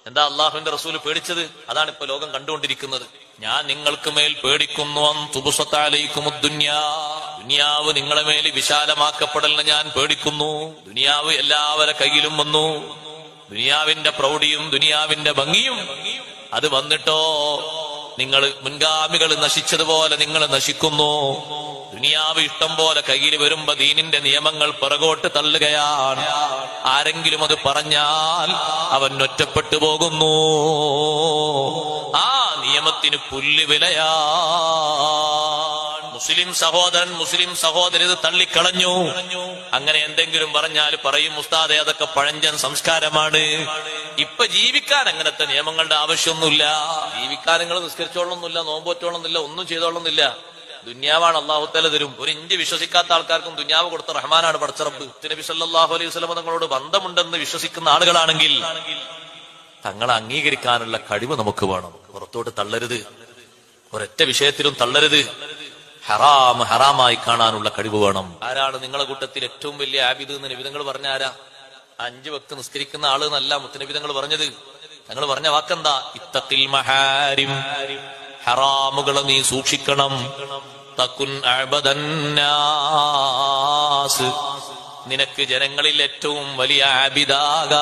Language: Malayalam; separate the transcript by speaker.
Speaker 1: എന്താ അള്ളാഹുവിന്റെ റസൂല് പേടിച്ചത്? അതാണ് ഇപ്പൊ ലോകം കണ്ടുകൊണ്ടിരിക്കുന്നത്. ഞാൻ നിങ്ങൾക്ക് മേൽ പേടിക്കുന്നു, ദുനിയാവ് നിങ്ങളെ മേൽ വിശാലമാക്കപ്പെടലിന് ഞാൻ പേടിക്കുന്നു. ദുനിയാവ് എല്ലാവരുടെ കയ്യിലും വന്നു. ദുനിയാവിന്റെ പ്രൗഢിയും ദുനിയാവിന്റെ ഭംഗിയും അത് വന്നിട്ടോ നിങ്ങൾ മുൻഗാമികൾ നശിച്ചതുപോലെ നിങ്ങൾ നശിക്കുന്നു. ദുനിയാവ് ഇഷ്ടം പോലെ കയ്യിൽ വരുമ്പോ ദീനിന്റെ നിയമങ്ങൾ പിറകോട്ട് തള്ളുകയാണ്. ആരെങ്കിലും അത് പറഞ്ഞാൽ അവൻ ഒറ്റപ്പെട്ടു പോകുന്നു. ആ നിയമത്തിന് പുല്ലുവിലയാ. മുസ്ലിം സഹോദരൻ ഇത് തള്ളിക്കളഞ്ഞു. അങ്ങനെ എന്തെങ്കിലും പറഞ്ഞാൽ പറയും, ഉസ്താദെ അതൊക്കെ പഴഞ്ചൻ സംസ്കാരമാണ്. ഇപ്പൊ ജീവിക്കാൻ അങ്ങനത്തെ നിയമങ്ങളുടെ ആവശ്യമൊന്നുമില്ല. ജീവിക്കാൻ നിങ്ങൾ നിസ്കരിച്ചോളൊന്നുമില്ല, നോമ്പോറ്റോളൊന്നുമില്ല, ഒന്നും ചെയ്തോളൊന്നുമില്ല. ദുന്യാവാണ് അള്ളാഹു തആല തരും. ഒരു ഇഞ്ച് വിശ്വസിക്കാത്ത ആൾക്കാർക്കും ദുന്യാവ് കൊടുത്ത റഹ്മാനാണ് പടച്ച റബ്ബ്. നബി സല്ലല്ലാഹു അലൈഹി വസല്ലം തങ്ങളോട് ബന്ധമുണ്ടെന്ന് വിശ്വസിക്കുന്ന ആളുകളാണെങ്കിൽ തങ്ങളെ അംഗീകരിക്കാനുള്ള കഴിവ് നമുക്ക് വേണം. പുറത്തോട്ട് തള്ളരുത്, ഒരൊറ്റ വിഷയത്തിലും തള്ളരുത്. ഹറാമായി കാണാനുള്ള കഴിവ് വേണം. ആരാണ് നിങ്ങളെ കൂട്ടത്തിൽ ഏറ്റവും വലിയ ആബിദ് എന്ന് നബിതങ്ങൾ പറഞ്ഞ ആരാ? 5 വക്ത് നിസ്കരിക്കുന്ന ആള് എന്നല്ല മുത്തുനബിതങ്ങൾ പറഞ്ഞത്. തങ്ങൾ പറഞ്ഞ വാക്കെന്താ? ഇത്തഖിൽ മഹാരിം, ഹറാമുകളെ നീ സൂക്ഷിക്കണം. തകുൻ അഅബദന്നാസ്, നിനക്ക് ജനങ്ങളിൽ ഏറ്റവും വലിയ ആബിദാകാം.